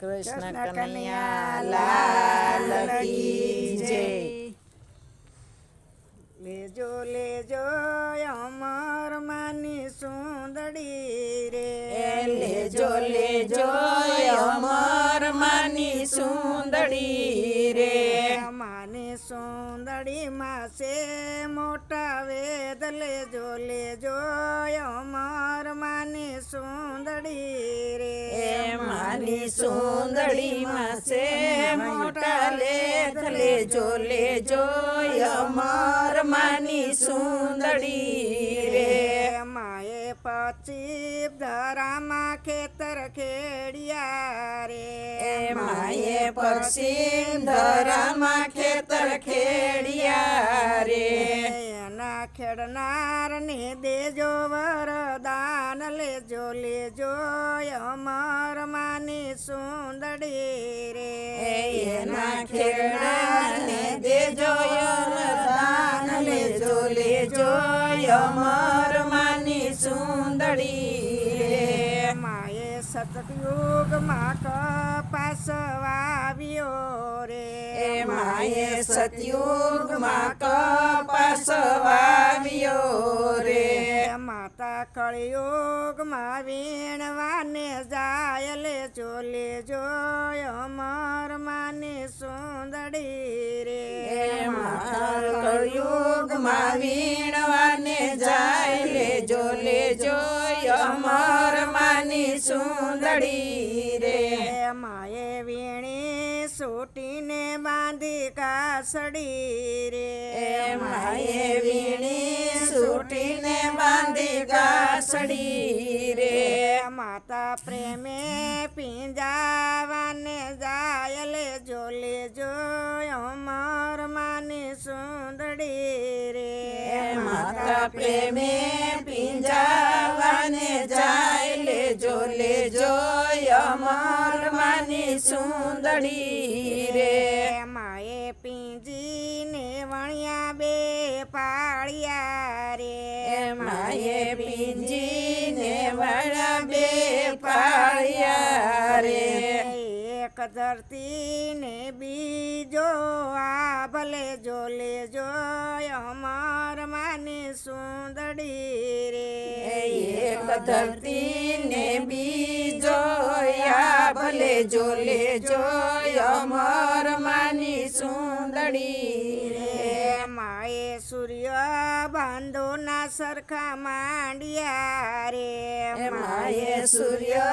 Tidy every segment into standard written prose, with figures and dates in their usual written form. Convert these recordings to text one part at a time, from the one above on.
કૃષ્ણ કનૈયા લાલ કી જય. લેજો લેજો અમર માની સુંદડી રે, લેજો લેજો અમર માની સુંદડી રે. માની સુંદડી માં છે મોટા વેદ, લેજો લેજો અમર માની સુંદડી રે. માની સુંદડી માં છે મોટા લેખ, લેજો લેજો અમર માની સુંદડી રે. માએ પછી ધરામાં ખેતર ખેડિયા રે, માએ પછી ધરામાં ખેતર ખેડિયા રે. એના ખેડનાર ને દેજો વરદાન, લેજો લેજો અમર માની સુંદડી રે. એના ખેડનાર ને દેજો વરદાન, લેજો લેજો અમર માની સુંદડી રે. માએ સતયુગમાં કપાસ વાવ્યો રે, માએ સતયુગમાં કપાસ વાવ્યો રે. માતા કળિયુગમાં વીણવાને જાય, લેજો લેજો અમર માની સુંદડી રે. માતા કળિયુગમાં વીણવાને જાય, લેજો લેજો અમર માની સુંદડી રે. માએ વીણી સૂટીને બાંધી કાસડી રે, માએ વીણી સૂટીને બાંધી કાસડી રે. માતા પ્રેમે પીંજાવાને જાય, લેજો લેજો અમર માની સુંદડી રે. માતા પ્રેમે પીંજાવાને જાય, લેજો લેજો અમર માની સુંદડી રે. માએ પીંજીને વણ્યા બે પાળિયા રે, માએ પીંજીને વણા બે પાળિયા રે. એક ધરતી ને બીજો આ ભલે જો લેજો અમર માની સુંદડી રે. એક ધરતી ને બીજો યા ભલે જો લેજો અમર માની સુંદડી રે. માએ સૂર્ય બાંધો ના સરખા માંડ્યા રે, માએ સૂર્ય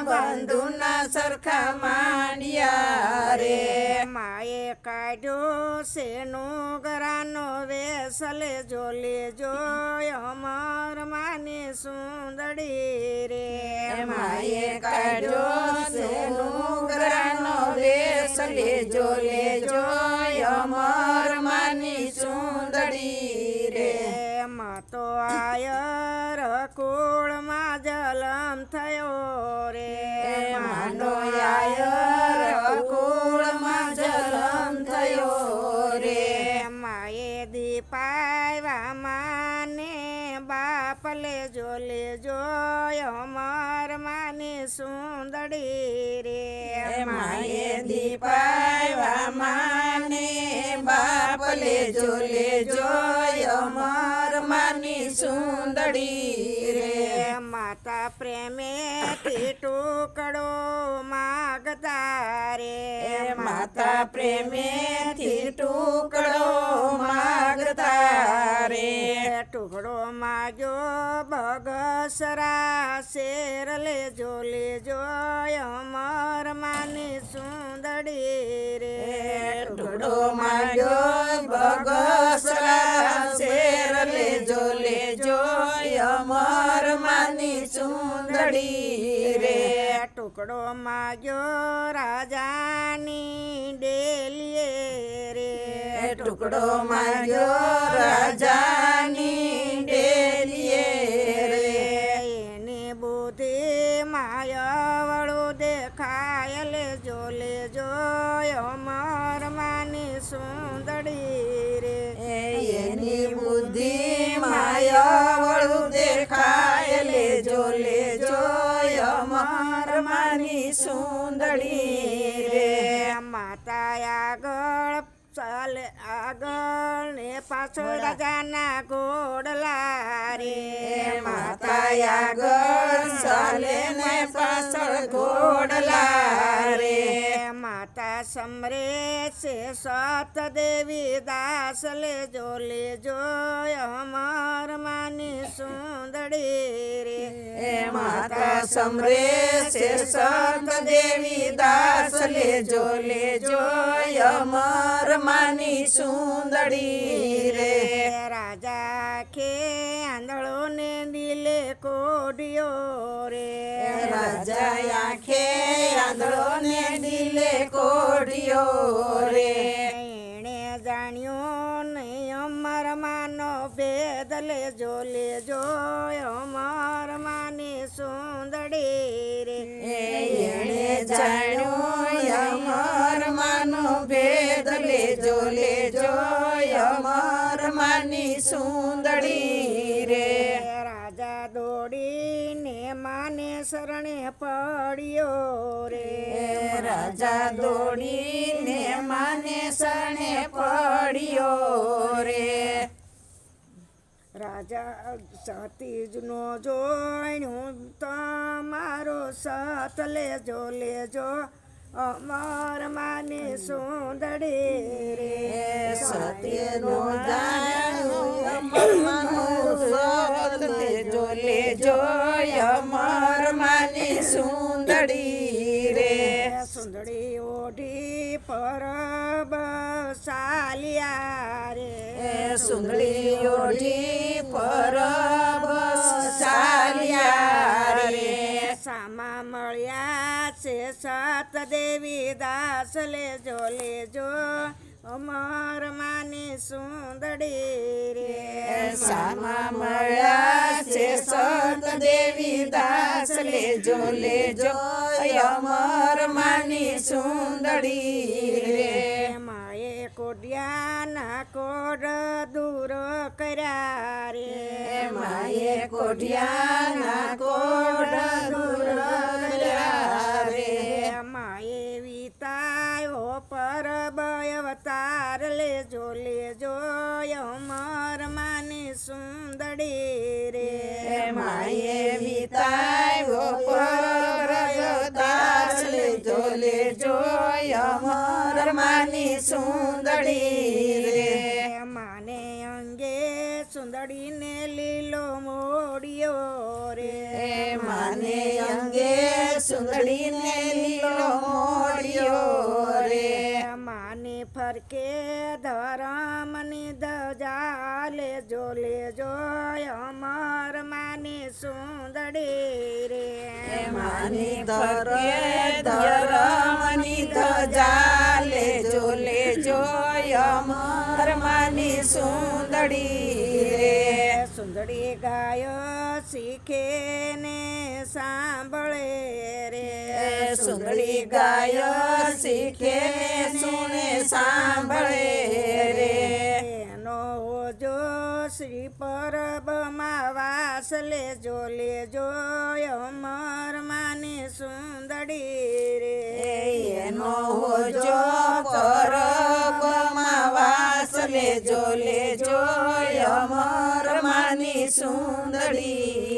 બંધુ ના સરખા માંડ્યા રે. માએ કાઢ્યો શેનો ગરાનો વેસ, લેજો લેજો અમર માની સુંદડી રે. માએ કાઢ્યો શેનું ગરાનો વેશ, લેજો લેજો અમર માની સુંદડી રે. તો આયર કુળમાં જલમ થયો રે, માનો આયર કુળમાં જલમ થયો રે. માએ દીપાવ્યા માને બાપ, લેજો લેજો અમર માની સુંદડી રે. માએ દીપાવ્યા માને બાપ, લેજો લેજો અમર માની સુંદડી રે. માતા પ્રેમેથી ટુકડો માગતા રે, માતા પ્રેમેથી ટુકડો માગતા રે. ટુકડો માગ્યો બગસરા શેર, લેજો લેજો અમર માની સુંદડી રે. ટુકડો માગ્યો બગસરા શેર, લેજો લેજો અમર માની સુંદડી રે. ટુકડો માગ્યો રાજાની ડેલીએ રે, ટુકડો માગ્યો રાજાની ડેલીએ રે. એની બુદ્ધિ માયાવળું દેખાય, લેજો લેજો અમર માની સુંદડી રે. એની બુદ્ધિ માયાવળું દેખાય, લેજો લેજો અમર માની સુંદડી સુંદડી રે માતા આગળ ને પાછળ રાજાના ઘોડલા રે માતા આગળ ચાલે ને પાછળ ઘોડલા રે માતા સમરે છે સત દેવી દાસ લેજો અમર માની સુંદડી રે માતા સમરે છે સત દેવી દાસ લેજો અમર માની સુંદડી રે રાજા ખે આંધળો ને દિલે કોઢિયો રે રાજા આંખે આંધળો ને દિલે કોઢિયો રે એણે જાણ્યો નહીં અમર માનો ભેદ લેજો અમર માની સુંદડી રે એણે જાણ્યું અમર માનો ભેદ લેજો અમર માની સુંદડી રે રાજા દોડીને માને શરણે પડ્યો રે રાજા દોડીને માને શરણે પડ્યો રે રાજા સતીજનો જોઈનું તમારો સત લેજો અમર માની સુંદડી રે સત્યનો લેજો અમર માની સુંદડી રે સુંદડી ઓઢી પરબ સાલિયા રે સુંદડી ઓઢી પરબ ચાલ્યા રે સામા મળ્યા છે સત દેવી દાસ લેજો અમર માની સુંદડી રે સામા મળ્યા છે સત દેવી દાસ લેજો અમર માની સુંદડી રે માએ કોડિયાના કોડ દૂર કર્યા રે માએ કોઢિયાના કોડ દૂર કર્યા રે માએ વિતાયો પરબ અવતાર લેજો અમર માની સુંદડી રે માએ વિતાયો પરદાસ લેજો અમર માની સુંદડી રે માને અંગે સુંદડીને લીલો મોડિયો રે માને અંગે સુંદડીને લીલો મોડિયો રે માની ફરકે ધરમની ધજા લેજો અમર માની સુંદડી રે માની ધરમની ધજા લેજો અમર માની સુંદડી રે સુંદડી ગાય શીખે ને સાંભળે રે સુંદડી ગાય શીખે સુણે સાંભળે રે એનો ઓજો શ્રી પરબમાં વાસ લેજો અમર માની સુંદડી રે એનો હોજો પરબમાં વાસ લેજો અમર માની સુંદડી